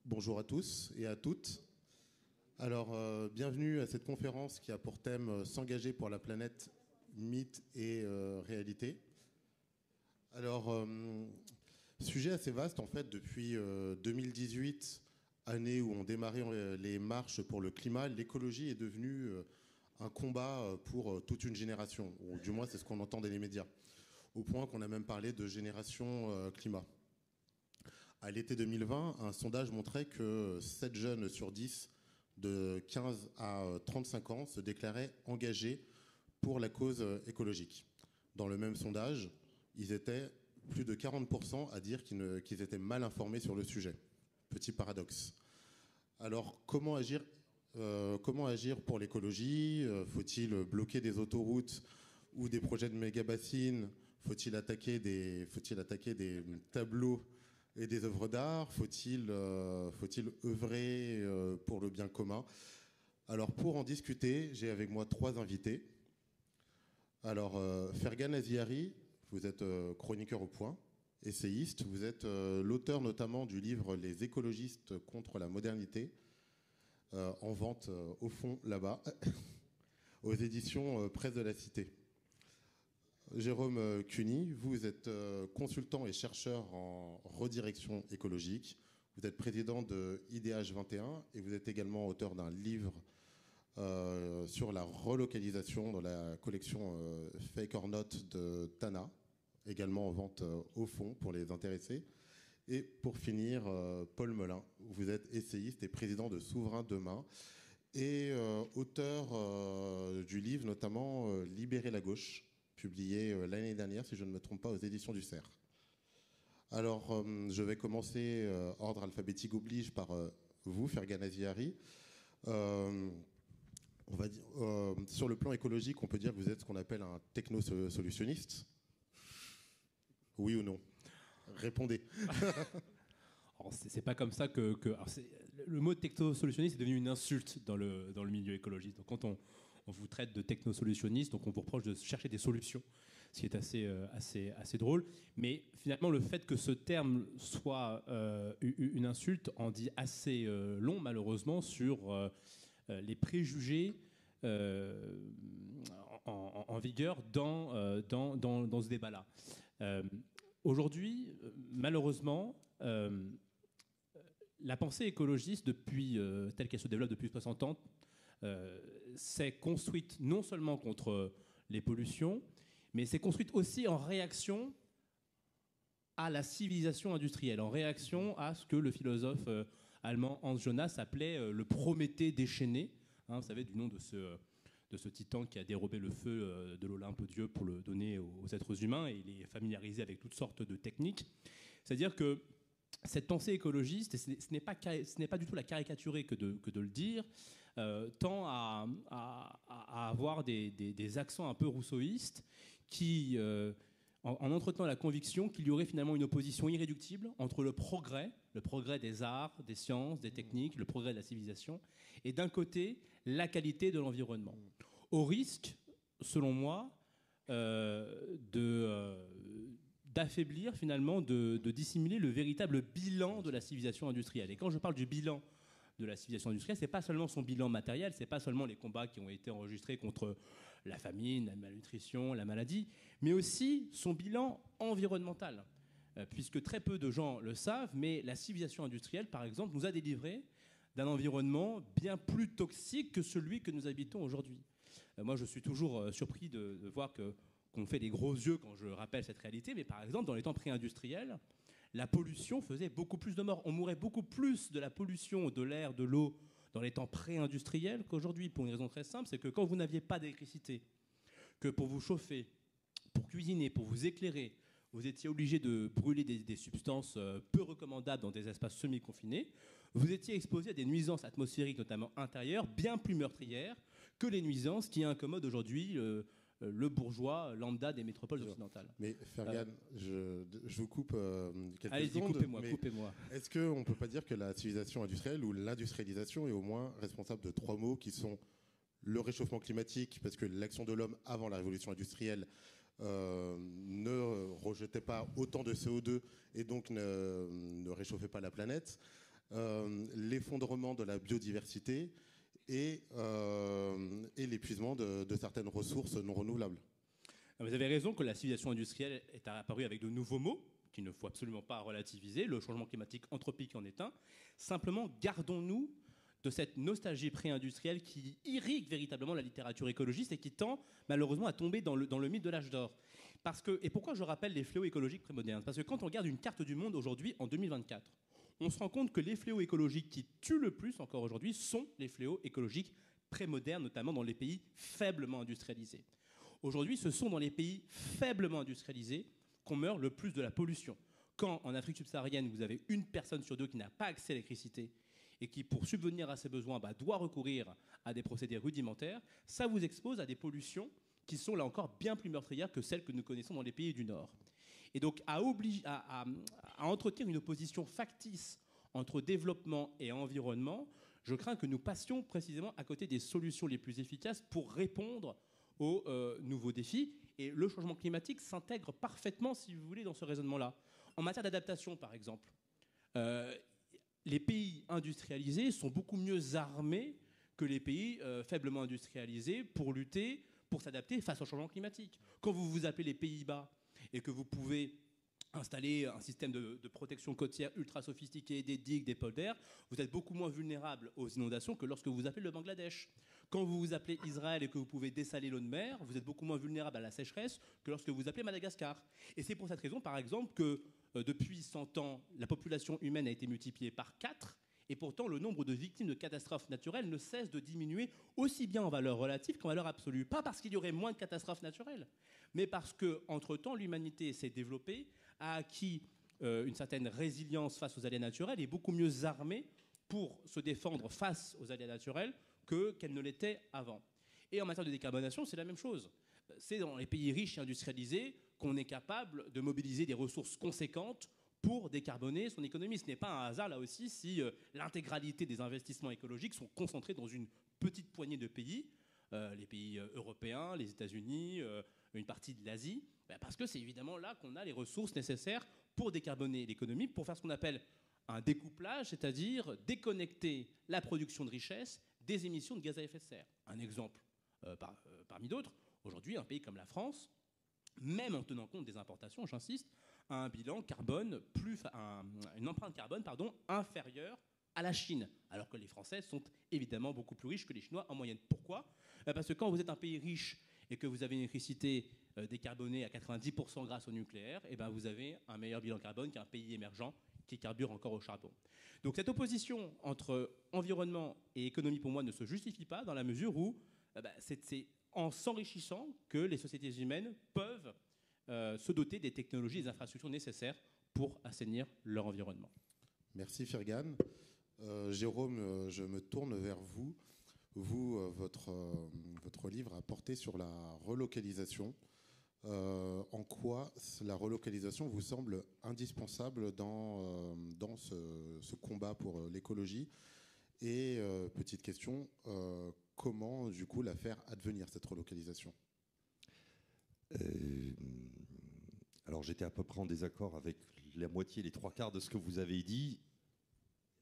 Bonjour à tous et à toutes. Alors, bienvenue à cette conférence qui a pour thème S'engager pour la planète, mythe et réalité. Alors, sujet assez vaste en fait. Depuis 2018, année où on démarrait les marches pour le climat, l'écologie est devenue un combat pour toute une génération, ou du moins c'est ce qu'on entend dans les médias, au point qu'on a même parlé de génération climat. À l'été 2020, un sondage montrait que 7 jeunes sur 10 de 15 à 35 ans se déclaraient engagés pour la cause écologique. Dans le même sondage, ils étaient plus de 40% à dire qu'ils étaient mal informés sur le sujet. Petit paradoxe. Alors, comment agir pour l'écologie ? Faut-il bloquer des autoroutes ou des projets de méga-bassines ? Faut-il attaquer des tableaux et des œuvres d'art? Faut-il œuvrer pour le bien commun? Alors, pour en discuter, j'ai avec moi 3 invités. Alors, Fergan Aziari, vous êtes chroniqueur au Point, essayiste. Vous êtes l'auteur notamment du livre Les écologistes contre la modernité, en vente au fond là-bas, aux éditions Presse de la Cité. Jérôme Cuny, vous êtes consultant et chercheur en redirection écologique. Vous êtes président de IDH 21 et vous êtes également auteur d'un livre sur la relocalisation dans la collection Fake or Not de Tana, également en vente au fond pour les intéressés. Et pour finir, Paul Melun, vous êtes essayiste et président de Souverain Demain et auteur du livre notamment Libérer la gauche, publié l'année dernière, si je ne me trompe pas, aux éditions du Cerf. Alors, je vais commencer, ordre alphabétique oblige, par vous, Fergan Aziari. On va dire, sur le plan écologique, on peut dire que vous êtes ce qu'on appelle un techno-solutionniste. Oui ou non? Répondez. C'est pas comme ça que le mot techno-solutionniste est devenu une insulte dans le milieu écologiste. Donc, quand on vous traite de techno-solutionniste, donc on vous reproche de chercher des solutions, ce qui est assez drôle. Mais finalement, le fait que ce terme soit une insulte en dit assez long, malheureusement, sur les préjugés en vigueur dans ce débat-là. Aujourd'hui, malheureusement, la pensée écologiste, telle qu'elle se développe depuis 60 ans, s'est construite non seulement contre les pollutions, mais s'est construite aussi en réaction à la civilisation industrielle, en réaction à ce que le philosophe allemand Hans Jonas appelait le Prométhée déchaîné, vous savez, du nom de ce titan qui a dérobé le feu de l'Olympe aux dieux pour le donner aux êtres humains, et il est familiarisé avec toutes sortes de techniques. C'est-à-dire que cette pensée écologiste, et ce n'est pas du tout la caricaturer que de le dire, tend à avoir des accents un peu rousseauistes qui, en entretenant la conviction qu'il y aurait finalement une opposition irréductible entre le progrès des arts, des sciences, des techniques, le progrès de la civilisation, et d'un côté, la qualité de l'environnement. Au risque, selon moi, d'affaiblir finalement, de dissimuler le véritable bilan de la civilisation industrielle. Et quand je parle du bilan de la civilisation industrielle, c'est pas seulement son bilan matériel, c'est pas seulement les combats qui ont été enregistrés contre la famine, la malnutrition, la maladie, mais aussi son bilan environnemental. Puisque très peu de gens le savent, mais la civilisation industrielle, par exemple, nous a délivré d'un environnement bien plus toxique que celui que nous habitons aujourd'hui. Moi, je suis toujours surpris de voir qu'on fait des gros yeux quand je rappelle cette réalité, mais par exemple, dans les temps pré-industriels, la pollution faisait beaucoup plus de morts. On mourait beaucoup plus de la pollution de l'air, de l'eau, dans les temps pré-industriels qu'aujourd'hui, pour une raison très simple, c'est que quand vous n'aviez pas d'électricité, que pour vous chauffer, pour cuisiner, pour vous éclairer, vous étiez obligé de brûler des substances peu recommandables dans des espaces semi-confinés, vous étiez exposé à des nuisances atmosphériques, notamment intérieures, bien plus meurtrières que les nuisances qui incommodent aujourd'hui le bourgeois lambda des métropoles occidentales. Mais Fergan, je vous coupe quelques Allez-y, secondes. coupez-moi. Est-ce qu'on ne peut pas dire que la civilisation industrielle ou l'industrialisation est au moins responsable de 3 mots qui sont le réchauffement climatique, parce que l'action de l'homme avant la révolution industrielle ne rejetait pas autant de CO2 et donc ne réchauffait pas la planète. l'effondrement de la biodiversité et l'épuisement de certaines ressources non renouvelables. Vous avez raison que la civilisation industrielle est apparue avec de nouveaux mots qu'il ne faut absolument pas relativiser. Le changement climatique anthropique en est un. Simplement, gardons-nous de cette nostalgie pré-industrielle qui irrigue véritablement la littérature écologiste et qui tend malheureusement à tomber dans le mythe de l'âge d'or. Et pourquoi je rappelle les fléaux écologiques prémodernes? Parce que quand on regarde une carte du monde aujourd'hui, en 2024, on se rend compte que les fléaux écologiques qui tuent le plus encore aujourd'hui sont les fléaux écologiques prémodernes, notamment dans les pays faiblement industrialisés. Aujourd'hui, ce sont dans les pays faiblement industrialisés qu'on meurt le plus de la pollution. Quand en Afrique subsaharienne, vous avez une personne sur deux qui n'a pas accès à l'électricité et qui, pour subvenir à ses besoins, doit recourir à des procédés rudimentaires, ça vous expose à des pollutions qui sont là encore bien plus meurtrières que celles que nous connaissons dans les pays du Nord. Et donc à entretenir une opposition factice entre développement et environnement, je crains que nous passions précisément à côté des solutions les plus efficaces pour répondre aux nouveaux défis. Et le changement climatique s'intègre parfaitement, si vous voulez, dans ce raisonnement-là. En matière d'adaptation, par exemple, les pays industrialisés sont beaucoup mieux armés que les pays faiblement industrialisés pour lutter, pour s'adapter face au changement climatique. Quand vous vous appelez les Pays-Bas et que vous pouvez installer un système de protection côtière ultra sophistiqué, des digues, des polders, vous êtes beaucoup moins vulnérable aux inondations que lorsque vous vous appelez le Bangladesh. Quand vous vous appelez Israël et que vous pouvez dessaler l'eau de mer, vous êtes beaucoup moins vulnérable à la sécheresse que lorsque vous vous appelez Madagascar. Et c'est pour cette raison, par exemple, que depuis 100 ans, la population humaine a été multipliée par 4, et pourtant le nombre de victimes de catastrophes naturelles ne cesse de diminuer aussi bien en valeur relative qu'en valeur absolue. Pas parce qu'il y aurait moins de catastrophes naturelles, mais parce qu'entre-temps, l'humanité s'est développée, a acquis une certaine résilience face aux aléas naturels et est beaucoup mieux armée pour se défendre face aux aléas naturels qu'elle ne l'était avant. Et en matière de décarbonation, c'est la même chose. C'est dans les pays riches et industrialisés qu'on est capable de mobiliser des ressources conséquentes pour décarboner son économie. Ce n'est pas un hasard, là aussi, si l'intégralité des investissements écologiques sont concentrés dans une petite poignée de pays, les pays européens, les États-Unis, une partie de l'Asie, parce que c'est évidemment là qu'on a les ressources nécessaires pour décarboner l'économie, pour faire ce qu'on appelle un découplage, c'est-à-dire déconnecter la production de richesses des émissions de gaz à effet de serre. Un exemple parmi d'autres, aujourd'hui, un pays comme la France, même en tenant compte des importations, j'insiste, a un bilan carbone une empreinte carbone inférieure à la Chine, alors que les Français sont évidemment beaucoup plus riches que les Chinois en moyenne. Pourquoi ? Parce que quand vous êtes un pays riche et que vous avez une électricité décarbonée à 90% grâce au nucléaire, vous avez un meilleur bilan carbone qu'un pays émergent qui carbure encore au charbon. Donc cette opposition entre environnement et économie, pour moi, ne se justifie pas dans la mesure où c'est en s'enrichissant que les sociétés humaines peuvent se doter des technologies et des infrastructures nécessaires pour assainir leur environnement. Merci Fergan. Jérôme, je me tourne vers vous. Votre livre a porté sur la relocalisation. En quoi la relocalisation vous semble indispensable dans ce combat pour l'écologie? Et petite question, comment du coup la faire advenir, cette relocalisation? Alors j'étais à peu près en désaccord avec la moitié, les trois quarts de ce que vous avez dit.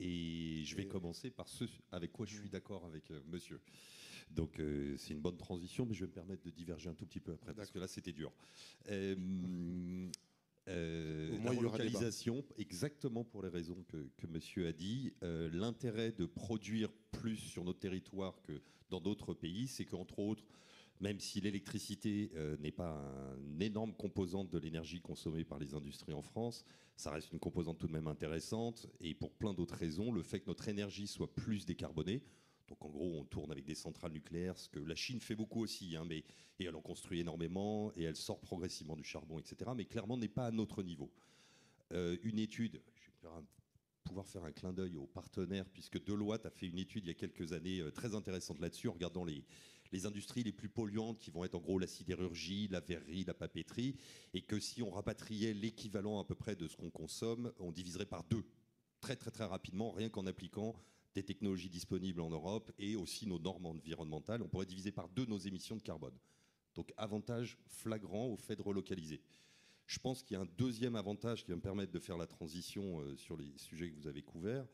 Et je vais commencer par ce avec quoi je suis d'accord avec monsieur. Donc c'est une bonne transition, mais je vais me permettre de diverger un tout petit peu après, parce que là c'était dur. La relocalisation, exactement pour les raisons que monsieur a dit, l'intérêt de produire plus sur notre territoire que dans d'autres pays, c'est qu'entre autres, même si l'électricité n'est pas une énorme composante de l'énergie consommée par les industries en France, ça reste une composante tout de même intéressante, et pour plein d'autres raisons, le fait que notre énergie soit plus décarbonée, donc en gros on tourne avec des centrales nucléaires, ce que la Chine fait beaucoup aussi, et elle en construit énormément, et elle sort progressivement du charbon, etc., mais clairement n'est pas à notre niveau. Une étude, je vais pouvoir faire un clin d'œil aux partenaires, puisque Deloitte a fait une étude il y a quelques années très intéressante là-dessus, en regardant les industries les plus polluantes qui vont être en gros la sidérurgie, la verrerie, la papeterie, et que si on rapatriait l'équivalent à peu près de ce qu'on consomme, on diviserait par 2 très très très rapidement, rien qu'en appliquant des technologies disponibles en Europe et aussi nos normes environnementales, on pourrait diviser par 2 nos émissions de carbone. Donc avantage flagrant au fait de relocaliser. Je pense qu'il y a un deuxième avantage qui va me permettre de faire la transition sur les sujets que vous avez couverts,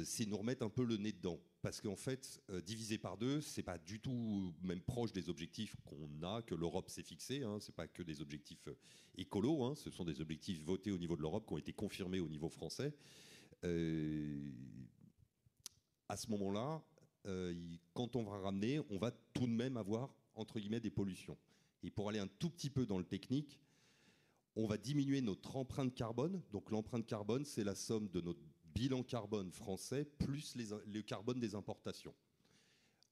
c'est nous remettre un peu le nez dedans. Parce qu'en fait, diviser par deux, c'est pas du tout même proche des objectifs qu'on a, que l'Europe s'est fixé. Hein. C'est pas que des objectifs écolos, hein. Ce sont des objectifs votés au niveau de l'Europe qui ont été confirmés au niveau français. À ce moment-là, quand on va ramener, on va tout de même avoir, entre guillemets, des pollutions. Et pour aller un tout petit peu dans le technique, on va diminuer notre empreinte carbone. Donc l'empreinte carbone, c'est la somme de notre bilan carbone français plus le carbone des importations.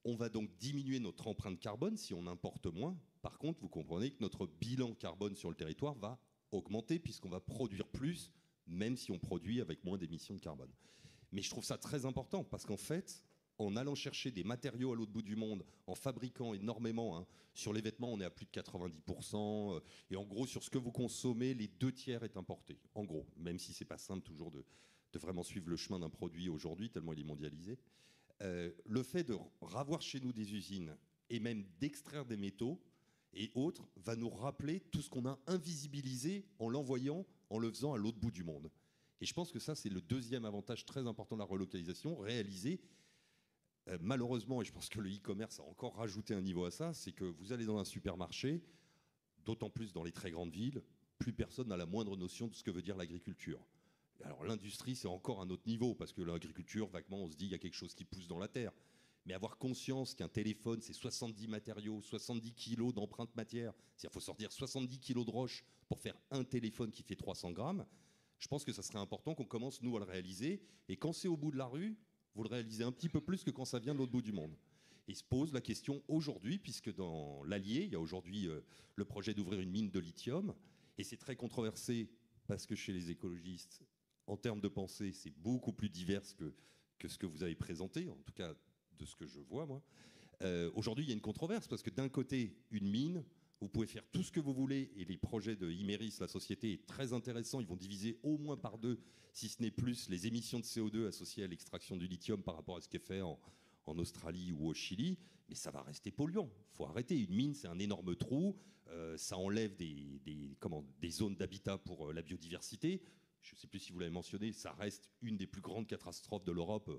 On va donc diminuer notre empreinte carbone si on importe moins. Par contre, vous comprenez que notre bilan carbone sur le territoire va augmenter puisqu'on va produire plus, même si on produit avec moins d'émissions de carbone. Mais je trouve ça très important parce qu'en fait, en allant chercher des matériaux à l'autre bout du monde, en fabriquant énormément, hein, sur les vêtements, on est à plus de 90%, et en gros, sur ce que vous consommez, les 2/3 est importé. En gros, même si c'est pas simple toujours de vraiment suivre le chemin d'un produit aujourd'hui, tellement il est mondialisé. Le fait de ravoir chez nous des usines et même d'extraire des métaux et autres va nous rappeler tout ce qu'on a invisibilisé en l'envoyant, en le faisant à l'autre bout du monde. Et je pense que ça, c'est le deuxième avantage très important de la relocalisation, réalisé. Malheureusement, et je pense que le e-commerce a encore rajouté un niveau à ça, c'est que vous allez dans un supermarché, d'autant plus dans les très grandes villes, plus personne n'a la moindre notion de ce que veut dire l'agriculture. Alors l'industrie, c'est encore un autre niveau, parce que l'agriculture, vaguement, on se dit qu'il y a quelque chose qui pousse dans la terre. Mais avoir conscience qu'un téléphone, c'est 70 matériaux, 70 kilos d'empreinte matière, c'est-à-dire qu'il faut sortir 70 kilos de roche pour faire un téléphone qui fait 300 grammes, je pense que ça serait important qu'on commence, nous, à le réaliser. Et quand c'est au bout de la rue, vous le réalisez un petit peu plus que quand ça vient de l'autre bout du monde. Et se pose la question aujourd'hui, puisque dans l'Allier, il y a aujourd'hui le projet d'ouvrir une mine de lithium, et c'est très controversé, parce que chez les écologistes, en termes de pensée, c'est beaucoup plus divers que ce que vous avez présenté, en tout cas de ce que je vois, moi. Aujourd'hui, il y a une controverse, parce que d'un côté, une mine, vous pouvez faire tout ce que vous voulez, et les projets de Imerys, la société, est très intéressant. Ils vont diviser au moins par 2, si ce n'est plus, les émissions de CO2 associées à l'extraction du lithium par rapport à ce qui est fait en Australie ou au Chili, mais ça va rester polluant. Il faut arrêter. Une mine, c'est un énorme trou, ça enlève des zones d'habitat pour la biodiversité. Je ne sais plus si vous l'avez mentionné, ça reste une des plus grandes catastrophes de l'Europe.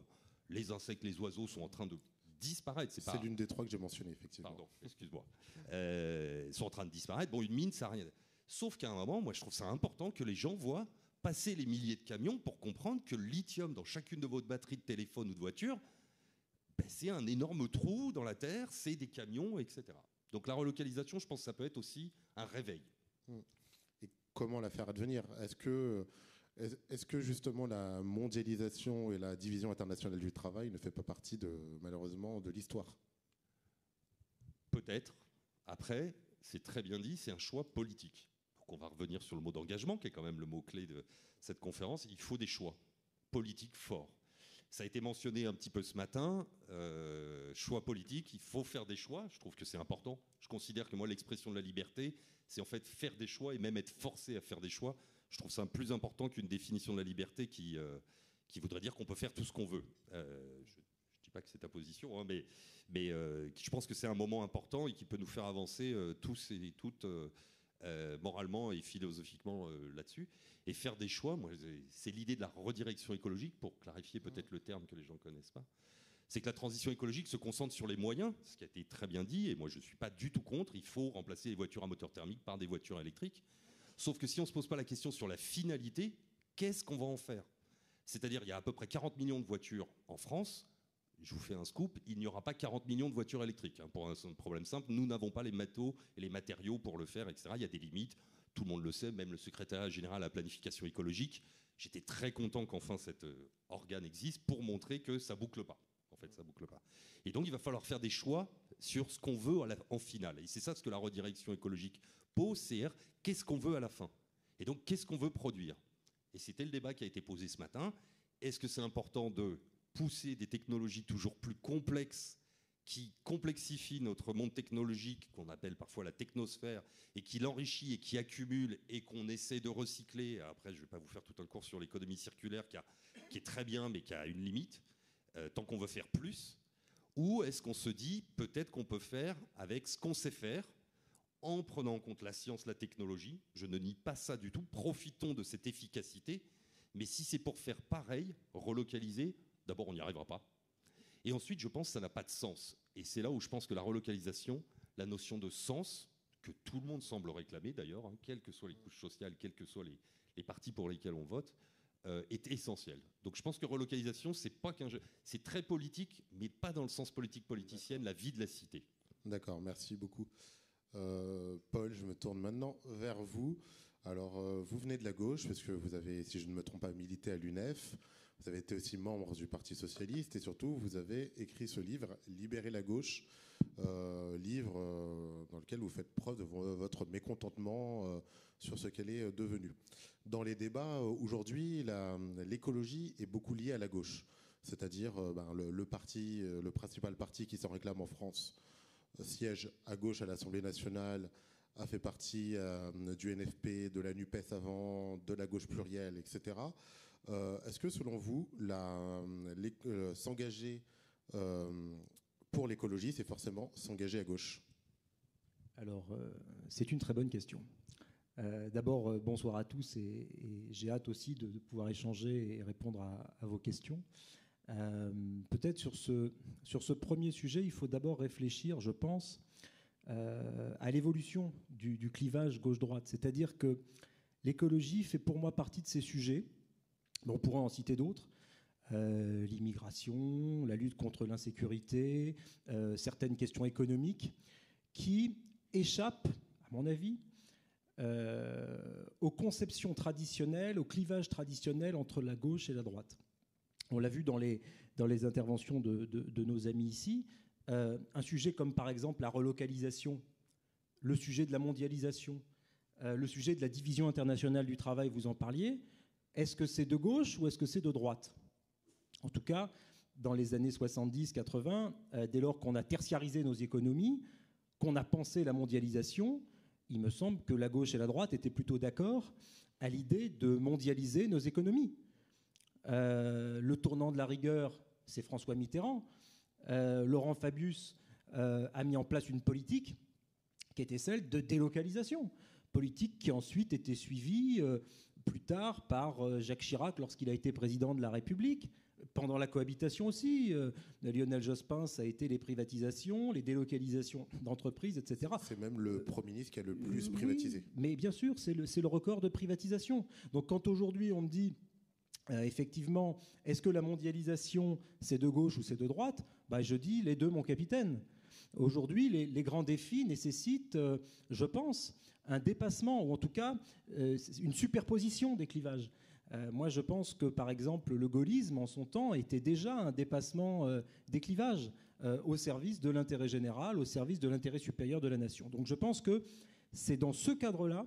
Les insectes, les oiseaux sont en train de disparaître. C'est l'une des 3 que j'ai mentionné, effectivement. Pardon, excuse-moi. Ils sont en train de disparaître. Bon, une mine, ça n'a rien. Sauf qu'à un moment, moi, je trouve ça important que les gens voient passer les milliers de camions pour comprendre que le lithium dans chacune de votre batterie de téléphone ou de voiture, ben, c'est un énorme trou dans la terre, c'est des camions, etc. Donc la relocalisation, je pense que ça peut être aussi un réveil. Et comment la faire advenir ? Est-ce que justement la mondialisation et la division internationale du travail ne fait pas partie, malheureusement, de l'histoire ? Peut-être. Après, c'est très bien dit, c'est un choix politique. Donc on va revenir sur le mot d'engagement, qui est quand même le mot-clé de cette conférence. Il faut des choix politiques forts. Ça a été mentionné un petit peu ce matin, choix politique, il faut faire des choix, je trouve que c'est important. Je considère que moi, l'expression de la liberté, c'est en fait faire des choix et même être forcé à faire des choix. Je trouve ça plus important qu'une définition de la liberté qui voudrait dire qu'on peut faire tout ce qu'on veut. Je ne dis pas que c'est ta position, hein, mais je pense que c'est un moment important et qui peut nous faire avancer tous et toutes moralement et philosophiquement là-dessus. Et faire des choix, moi, c'est l'idée de la redirection écologique, pour clarifier peut-être le terme que les gens ne connaissent pas. C'est que la transition écologique se concentre sur les moyens, ce qui a été très bien dit, et moi je ne suis pas du tout contre. Il faut remplacer les voitures à moteur thermique par des voitures électriques. Sauf que si on ne se pose pas la question sur la finalité, qu'est-ce qu'on va en faire ? C'est-à-dire, il y a à peu près 40 millions de voitures en France. Je vous fais un scoop, il n'y aura pas 40 millions de voitures électriques. Hein, pour un problème simple, nous n'avons pas les métaux et les matériaux pour le faire, etc. Il y a des limites, tout le monde le sait, même le secrétariat général à la planification écologique. J'étais très content qu'enfin cet organe existe pour montrer que ça ne boucle pas. En fait, ça boucle pas. Et donc, il va falloir faire des choix sur ce qu'on veut en finale. Et c'est ça ce que la redirection écologique pose, c'est qu'est-ce qu'on veut à la fin ? Et donc, qu'est-ce qu'on veut produire ? Et c'était le débat qui a été posé ce matin. Est-ce que c'est important de pousser des technologies toujours plus complexes qui complexifient notre monde technologique, qu'on appelle parfois la technosphère, et qui l'enrichit et qui accumule et qu'on essaie de recycler. Après, je ne vais pas vous faire tout un cours sur l'économie circulaire qui est très bien, mais qui a une limite, tant qu'on veut faire plus. Ou est-ce qu'on se dit, peut-être qu'on peut faire avec ce qu'on sait faire, en prenant en compte la science, la technologie. Je ne nie pas ça du tout. Profitons de cette efficacité, Mais si c'est pour faire pareil, relocaliser, d'abord, on n'y arrivera pas. Et ensuite, je pense que ça n'a pas de sens. Et c'est là où je pense que la relocalisation, la notion de sens, que tout le monde semble réclamer d'ailleurs, hein, quelles que soient les couches sociales, quels que soient les partis pour lesquels on vote, est essentielle. Donc je pense que relocalisation, c'est pas qu'un jeu. C'est très politique, mais pas dans le sens politique-politicienne, la vie de la cité. D'accord, merci beaucoup. Paul, je me tourne maintenant vers vous. Alors, vous venez de la gauche, parce que vous avez, si je ne me trompe pas, milité à l'UNEF. Vous avez été aussi membre du Parti Socialiste et surtout, vous avez écrit ce livre, Libérer la gauche, livre dans lequel vous faites preuve de votre mécontentement sur ce qu'elle est devenue. Dans les débats, aujourd'hui, l'écologie est beaucoup liée à la gauche, c'est-à-dire le principal parti qui s'en réclame en France siège à gauche à l'Assemblée nationale, a fait partie du NFP, de la NUPES avant, de la gauche plurielle, etc. Est-ce que, selon vous, s'engager pour l'écologie, c'est forcément s'engager à gauche? Alors, c'est une très bonne question. D'abord, bonsoir à tous et j'ai hâte aussi de pouvoir échanger et répondre à vos questions. Peut-être sur ce premier sujet, il faut d'abord réfléchir, je pense, à l'évolution du clivage gauche-droite. C'est-à-dire que l'écologie fait pour moi partie de ces sujets. On pourrait en citer d'autres. L'immigration, la lutte contre l'insécurité, certaines questions économiques qui échappent, à mon avis, aux conceptions traditionnelles, au clivage traditionnel entre la gauche et la droite. On l'a vu dans les interventions de nos amis ici. Un sujet comme par exemple la relocalisation, le sujet de la mondialisation, le sujet de la division internationale du travail, vous en parliez. Est-ce que c'est de gauche ou est-ce que c'est de droite? En tout cas, dans les années 70-80, dès lors qu'on a tertiarisé nos économies, qu'on a pensé la mondialisation, il me semble que la gauche et la droite étaient plutôt d'accord à l'idée de mondialiser nos économies. Le tournant de la rigueur, c'est François Mitterrand. Laurent Fabius a mis en place une politique qui était celle de délocalisation, politique qui ensuite était suivie plus tard par Jacques Chirac lorsqu'il a été président de la République. Pendant la cohabitation aussi, Lionel Jospin, ça a été les privatisations, les délocalisations d'entreprises, etc. C'est même le Premier ministre qui a le plus privatisé. Oui, mais bien sûr, c'est le record de privatisation. Donc quand aujourd'hui on me dit, effectivement, est-ce que la mondialisation, c'est de gauche ou c'est de droite? Je dis les deux, mon capitaine. Aujourd'hui, les grands défis nécessitent, je pense, un dépassement, ou en tout cas une superposition des clivages. Moi, je pense que, par exemple, le gaullisme, en son temps, était déjà un dépassement des clivages au service de l'intérêt général, au service de l'intérêt supérieur de la nation. Donc je pense que c'est dans ce cadre-là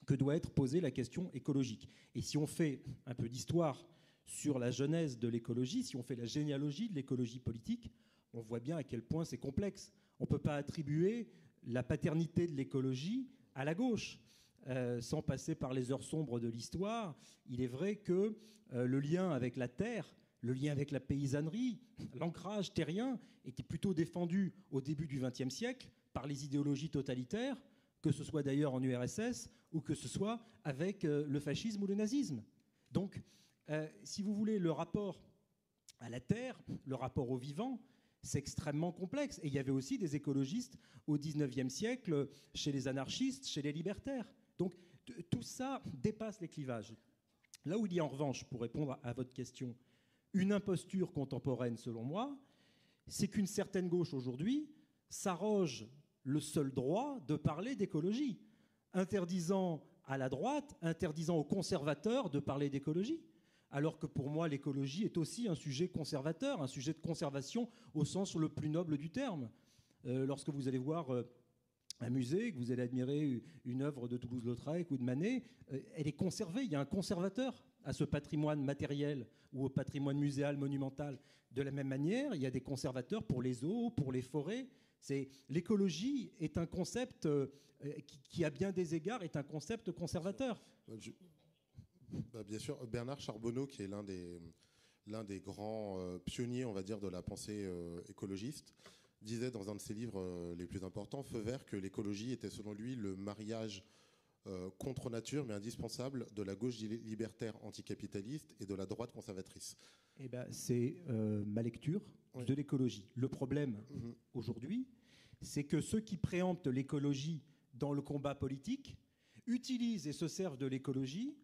que doit être posée la question écologique. Et si on fait un peu d'histoire sur la genèse de l'écologie, si on fait la généalogie de l'écologie politique, on voit bien à quel point c'est complexe. On ne peut pas attribuer la paternité de l'écologie à la gauche. Sans passer par les heures sombres de l'histoire, il est vrai que le lien avec la terre, le lien avec la paysannerie, l'ancrage terrien était plutôt défendu au début du XXe siècle par les idéologies totalitaires, que ce soit d'ailleurs en URSS ou que ce soit avec le fascisme ou le nazisme. Donc, si vous voulez, le rapport à la terre, le rapport au vivant, c'est extrêmement complexe. Et il y avait aussi des écologistes au XIXe siècle, chez les anarchistes, chez les libertaires. Donc tout ça dépasse les clivages. Là où il y a en revanche, pour répondre à votre question, une imposture contemporaine selon moi, c'est qu'une certaine gauche aujourd'hui s'arroge le seul droit de parler d'écologie, interdisant à la droite, interdisant aux conservateurs de parler d'écologie. Alors que pour moi, l'écologie est aussi un sujet conservateur, un sujet de conservation au sens le plus noble du terme. Lorsque vous allez voir un musée, que vous allez admirer une œuvre de Toulouse-Lautrec ou de Manet, elle est conservée. Il y a un conservateur à ce patrimoine matériel ou au patrimoine muséal monumental. De la même manière, il y a des conservateurs pour les eaux, pour les forêts. L'écologie est un concept qui, à bien des égards, est un concept conservateur. Bien sûr, Bernard Charbonneau, qui est l'un des grands pionniers, on va dire, de la pensée écologiste, disait dans un de ses livres les plus importants, Feu vert, que l'écologie était selon lui le mariage contre nature, mais indispensable, de la gauche libertaire anticapitaliste et de la droite conservatrice. Eh ben, c'est ma lecture de l'écologie. Le problème aujourd'hui, c'est que ceux qui préemptent l'écologie dans le combat politique utilisent et se servent de l'écologie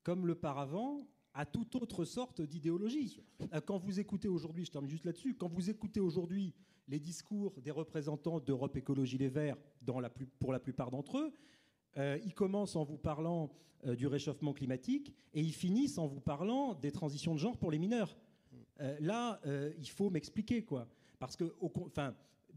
comme le paravent à toute autre sorte d'idéologie. Quand vous écoutez aujourd'hui, je termine juste là-dessus, quand vous écoutez aujourd'hui les discours des représentants d'Europe Écologie Les Verts, pour la plupart d'entre eux, ils commencent en vous parlant du réchauffement climatique et ils finissent en vous parlant des transitions de genre pour les mineurs. Là, il faut m'expliquer, quoi. Parce que,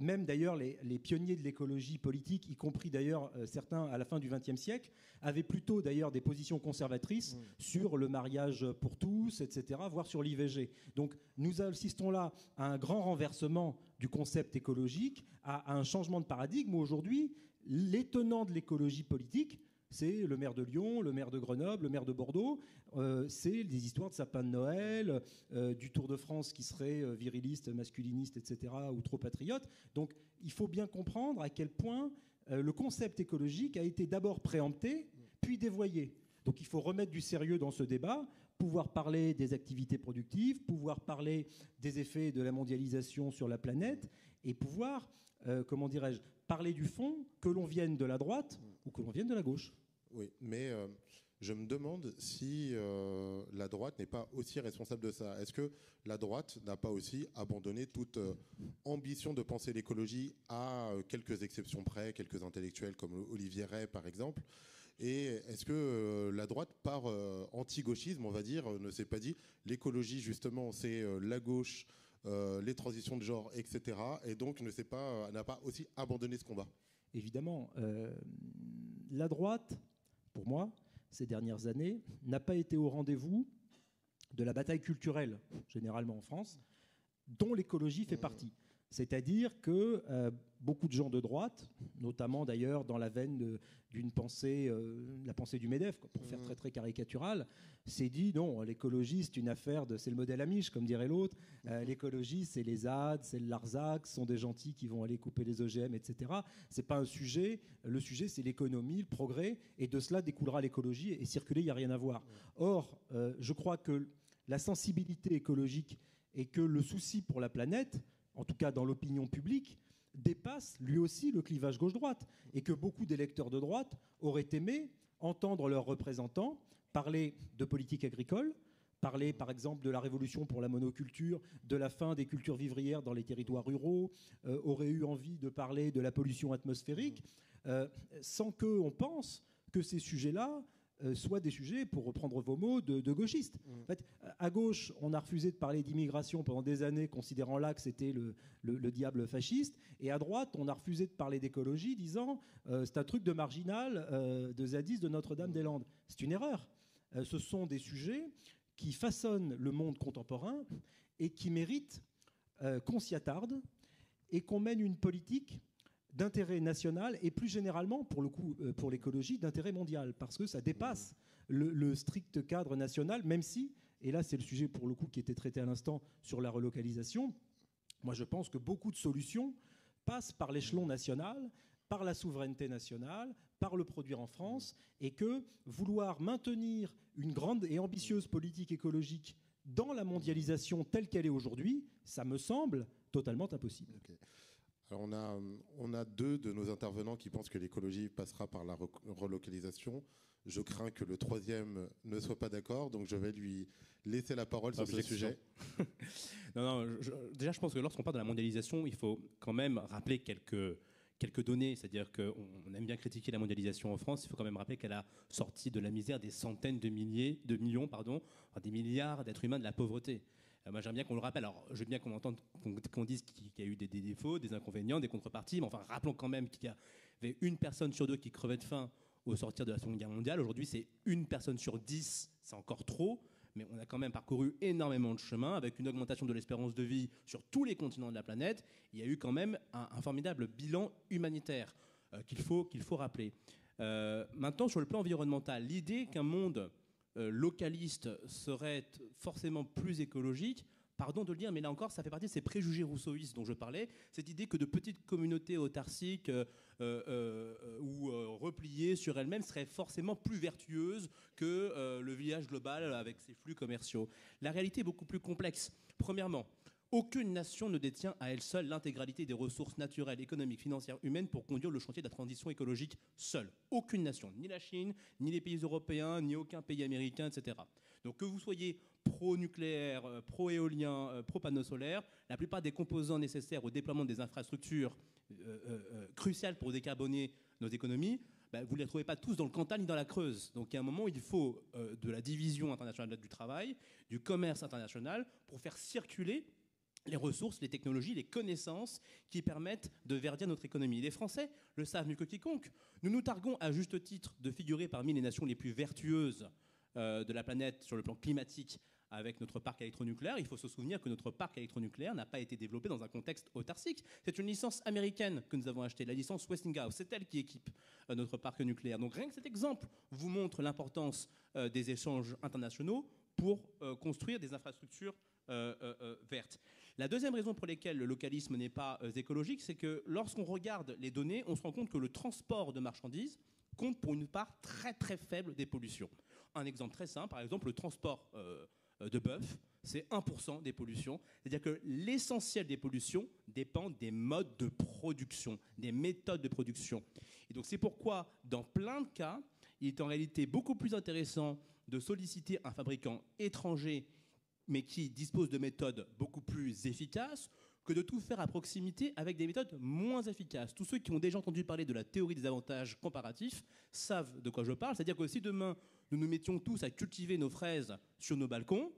même d'ailleurs, les pionniers de l'écologie politique, y compris d'ailleurs certains à la fin du XXe siècle, avaient plutôt d'ailleurs des positions conservatrices sur le mariage pour tous, etc., voire sur l'IVG. Donc nous assistons là à un grand renversement du concept écologique, à un changement de paradigme où aujourd'hui, les tenants de l'écologie politique, c'est le maire de Lyon, le maire de Grenoble, le maire de Bordeaux, c'est des histoires de sapin de Noël, du Tour de France qui serait viriliste, masculiniste, etc., ou trop patriote. Donc il faut bien comprendre à quel point le concept écologique a été d'abord préempté, puis dévoyé. Donc il faut remettre du sérieux dans ce débat, pouvoir parler des activités productives, pouvoir parler des effets de la mondialisation sur la planète, et pouvoir, parler du fond, que l'on vienne de la droite ou que l'on vienne de la gauche. Oui, mais je me demande si la droite n'est pas aussi responsable de ça. Est-ce que la droite n'a pas aussi abandonné toute ambition de penser l'écologie à quelques exceptions près, quelques intellectuels comme Olivier Rey par exemple? Et est-ce que la droite, par anti-gauchisme, on va dire, ne s'est pas dit l'écologie justement c'est la gauche, les transitions de genre, etc. Et donc n'a pas aussi abandonné ce combat? Évidemment, la droite, pour moi, ces dernières années, n'a pas été au rendez-vous de la bataille culturelle, généralement en France, dont l'écologie fait partie. C'est-à-dire que beaucoup de gens de droite, notamment d'ailleurs dans la veine d'une pensée, la pensée du MEDEF, quoi, pour faire très très caricatural, s'est dit non, l'écologie c'est une affaire c'est le modèle Amish, comme dirait l'autre. L'écologie c'est les ZAD, c'est le Larzac, ce sont des gentils qui vont aller couper les OGM, etc. C'est pas un sujet. Le sujet c'est l'économie, le progrès, et de cela découlera l'écologie. Et circuler, il n'y a rien à voir. Or, je crois que la sensibilité écologique et que le souci pour la planète, en tout cas dans l'opinion publique, dépasse lui aussi le clivage gauche-droite, et que beaucoup d'électeurs de droite auraient aimé entendre leurs représentants parler de politique agricole, parler par exemple de la révolution pour la monoculture, de la fin des cultures vivrières dans les territoires ruraux, auraient eu envie de parler de la pollution atmosphérique, sans qu'on pense que ces sujets-là soient des sujets, pour reprendre vos mots, de gauchistes. En fait, à gauche, on a refusé de parler d'immigration pendant des années, considérant là que c'était le diable fasciste, et à droite, on a refusé de parler d'écologie, disant c'est un truc de marginal, de zadiste de Notre-Dame-des-Landes. C'est une erreur. Ce sont des sujets qui façonnent le monde contemporain et qui méritent qu'on s'y attarde et qu'on mène une politique d'intérêt national et plus généralement, pour le coup, pour l'écologie, d'intérêt mondial, parce que ça dépasse le strict cadre national, même si, et là c'est le sujet pour le coup qui était traité à l'instant sur la relocalisation, moi je pense que beaucoup de solutions passent par l'échelon national, par la souveraineté nationale, par le produire en France, et que vouloir maintenir une grande et ambitieuse politique écologique dans la mondialisation telle qu'elle est aujourd'hui, ça me semble totalement impossible. Okay. Alors on a deux de nos intervenants qui pensent que l'écologie passera par la relocalisation. Je crains que le troisième ne soit pas d'accord, donc je vais lui laisser la parole sur ce sujet. Déjà, je pense que lorsqu'on parle de la mondialisation, il faut quand même rappeler quelques données. C'est-à-dire qu'on aime bien critiquer la mondialisation en France. Il faut quand même rappeler qu'elle a sorti de la misère des centaines de millions, des milliards d'êtres humains de la pauvreté. Moi, j'aime bien qu'on le rappelle. Alors, je veux bien qu'on entende, qu'on dise qu'il y a eu des défauts, des inconvénients, des contreparties, mais enfin, rappelons quand même qu'il y avait une personne sur deux qui crevait de faim au sortir de la Seconde Guerre mondiale. Aujourd'hui, c'est une personne sur 10, c'est encore trop, mais on a quand même parcouru énormément de chemin avec une augmentation de l'espérance de vie sur tous les continents de la planète. Il y a eu quand même un formidable bilan humanitaire qu'il faut rappeler. Maintenant, sur le plan environnemental, l'idée qu'un monde localiste serait forcément plus écologique, pardon de le dire, mais là encore, ça fait partie de ces préjugés rousseauistes dont je parlais, cette idée que de petites communautés autarciques ou repliées sur elles-mêmes seraient forcément plus vertueuses que le village global avec ses flux commerciaux. La réalité est beaucoup plus complexe. Premièrement, aucune nation ne détient à elle seule l'intégralité des ressources naturelles, économiques, financières, humaines pour conduire le chantier de la transition écologique seule. Aucune nation, ni la Chine, ni les pays européens, ni aucun pays américain, etc. Donc que vous soyez pro-nucléaire, pro-éolien, pro-panneau solaire, la plupart des composants nécessaires au déploiement des infrastructures cruciales pour décarboner nos économies, vous ne les trouvez pas tous dans le Cantal ni dans la Creuse. Donc il y a un moment où il faut de la division internationale du travail, du commerce international, pour faire circuler les ressources, les technologies, les connaissances qui permettent de verdir notre économie. Les Français le savent mieux que quiconque. Nous nous targuons à juste titre de figurer parmi les nations les plus vertueuses de la planète sur le plan climatique avec notre parc électronucléaire. Il faut se souvenir que notre parc électronucléaire n'a pas été développé dans un contexte autarcique. C'est une licence américaine que nous avons achetée, la licence Westinghouse. C'est elle qui équipe notre parc nucléaire. Donc rien que cet exemple vous montre l'importance des échanges internationaux pour construire des infrastructures vertes. La deuxième raison pour laquelle le localisme n'est pas écologique, c'est que lorsqu'on regarde les données, on se rend compte que le transport de marchandises compte pour une part très très faible des pollutions. Un exemple très simple, par exemple, le transport de bœuf, c'est 1% des pollutions. C'est-à-dire que l'essentiel des pollutions dépend des modes de production, des méthodes de production. Et donc c'est pourquoi, dans plein de cas, il est en réalité beaucoup plus intéressant de solliciter un fabricant étranger mais qui dispose de méthodes beaucoup plus efficaces que de tout faire à proximité avec des méthodes moins efficaces. Tous ceux qui ont déjà entendu parler de la théorie des avantages comparatifs savent de quoi je parle. C'est-à-dire que si demain, nous nous mettions tous à cultiver nos fraises sur nos balcons,